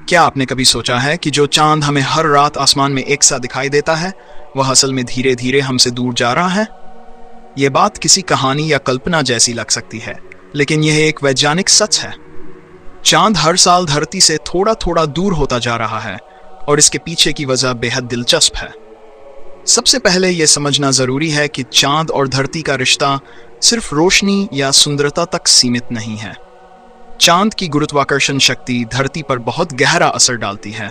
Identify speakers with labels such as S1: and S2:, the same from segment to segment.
S1: क्या आपने कभी सोचा है कि जो चांद हमें हर रात आसमान में एक सा दिखाई देता है, वह असल में धीरे धीरे हमसे दूर जा रहा है? ये बात किसी कहानी या कल्पना जैसी लग सकती है, लेकिन यह एक वैज्ञानिक सच है। चांद हर साल धरती से थोड़ा थोड़ा दूर होता जा रहा है, और इसके पीछे की वजह बेहद दिलचस्प है। सबसे पहले यह समझना जरूरी है कि चांद और धरती का रिश्ता सिर्फ रोशनी या सुंदरता तक सीमित नहीं है। चांद की गुरुत्वाकर्षण शक्ति धरती पर बहुत गहरा असर डालती है।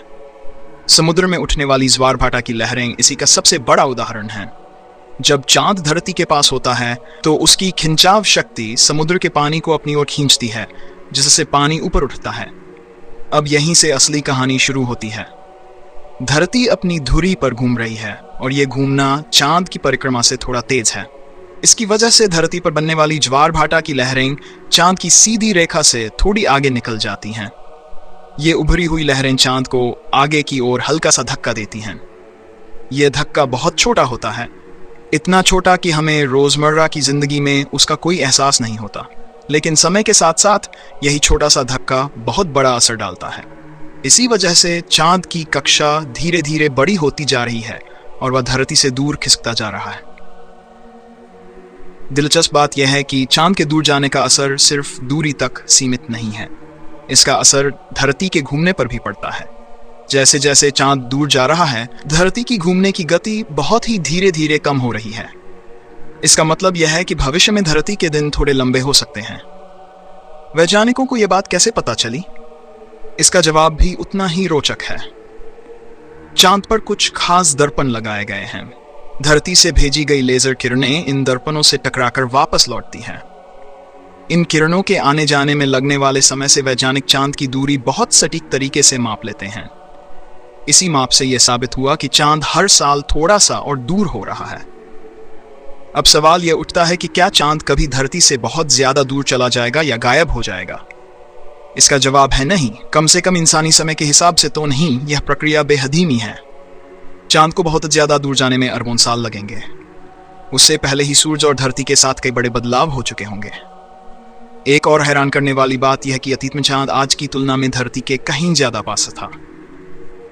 S1: समुद्र में उठने वाली ज्वार भाटा की लहरें इसी का सबसे बड़ा उदाहरण है। जब चांद धरती के पास होता है तो उसकी खिंचाव शक्ति समुद्र के पानी को अपनी ओर खींचती है, जिससे पानी ऊपर उठता है। अब यहीं से असली कहानी शुरू होती है। धरती अपनी धुरी पर घूम रही है, और ये घूमना चांद की परिक्रमा से थोड़ा तेज है। इसकी वजह से धरती पर बनने वाली ज्वार भाटा की लहरें चांद की सीधी रेखा से थोड़ी आगे निकल जाती हैं। ये उभरी हुई लहरें चांद को आगे की ओर हल्का सा धक्का देती हैं। यह धक्का बहुत छोटा होता है, इतना छोटा कि हमें रोजमर्रा की जिंदगी में उसका कोई एहसास नहीं होता, लेकिन समय के साथ साथ यही छोटा सा धक्का बहुत बड़ा असर डालता है। इसी वजह से चांद की कक्षा धीरे धीरे बड़ी होती जा रही है और वह धरती से दूर खिसकता जा रहा है। दिलचस्प बात यह है कि चांद के दूर जाने का असर सिर्फ दूरी तक सीमित नहीं है, इसका असर धरती के घूमने पर भी पड़ता है। जैसे जैसे चांद दूर जा रहा है, धरती की घूमने की गति बहुत ही धीरे धीरे कम हो रही है। इसका मतलब यह है कि भविष्य में धरती के दिन थोड़े लंबे हो सकते हैं। वैज्ञानिकों को यह बात कैसे पता चली? इसका जवाब भी उतना ही रोचक है। चांद पर कुछ खास दर्पण लगाए गए हैं। धरती से भेजी गई लेजर किरणें इन दर्पणों से टकराकर वापस लौटती हैं। इन किरणों के आने जाने में लगने वाले समय से वैज्ञानिक चांद की दूरी बहुत सटीक तरीके से माप लेते हैं। इसी माप से यह साबित हुआ कि चांद हर साल थोड़ा सा और दूर हो रहा है। अब सवाल यह उठता है कि क्या चांद कभी धरती से बहुत ज्यादा दूर चला जाएगा या गायब हो जाएगा? इसका जवाब है नहीं, कम से कम इंसानी समय के हिसाब से तो नहीं। यह प्रक्रिया बेहद धीमी है। चांद को बहुत ज्यादा दूर जाने में अरबों साल लगेंगे। उससे पहले ही सूरज और धरती के साथ कई बड़े बदलाव हो चुके होंगे। एक और हैरान करने वाली बात यह कि अतीत में चांद आज की तुलना में धरती के कहीं ज्यादा पास था।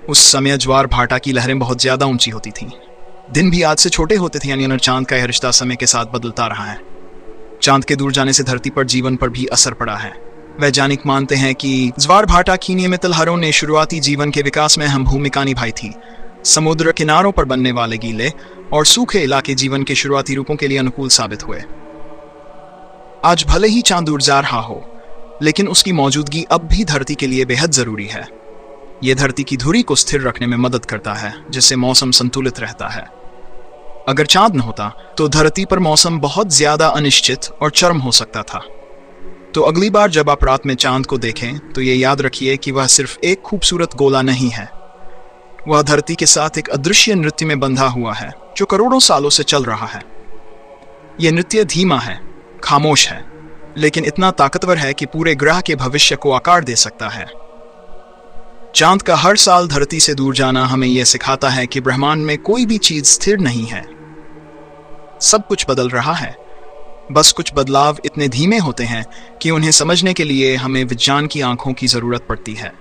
S1: उस समय ज्वार भाटा की लहरें बहुत ज्यादा ऊंची होती थीं। दिन भी आज से छोटे होते थे, यानी चांद का यह रिश्ता समय के साथ बदलता रहा है। चांद के दूर जाने से धरती पर जीवन पर भी असर पड़ा है। वैज्ञानिक मानते हैं कि ज्वार भाटा की नियमित लहरों ने शुरुआती जीवन के विकास में अहम भूमिका निभाई थी। समुद्र किनारों पर बनने वाले गीले और सूखे इलाके जीवन के शुरुआती रूपों के लिए अनुकूल साबित हुए। आज भले ही चांद दूर जा रहा हो, लेकिन उसकी मौजूदगी अब भी धरती के लिए बेहद जरूरी है। यह धरती की धुरी को स्थिर रखने में मदद करता है, जिससे मौसम संतुलित रहता है। अगर चांद न होता तो धरती पर मौसम बहुत ज्यादा अनिश्चित और चरम हो सकता था। तो अगली बार जब आप रात में चांद को देखें तो ये याद रखिए कि वह सिर्फ एक खूबसूरत गोला नहीं है। वह धरती के साथ एक अदृश्य नृत्य में बंधा हुआ है, जो करोड़ों सालों से चल रहा है। यह नृत्य धीमा है, खामोश है, लेकिन इतना ताकतवर है कि पूरे ग्रह के भविष्य को आकार दे सकता है। चांद का हर साल धरती से दूर जाना हमें यह सिखाता है कि ब्रह्मांड में कोई भी चीज स्थिर नहीं है। सब कुछ बदल रहा है। बस कुछ बदलाव इतने धीमे होते हैं कि उन्हें समझने के लिए हमें विज्ञान की आंखों की जरूरत पड़ती है।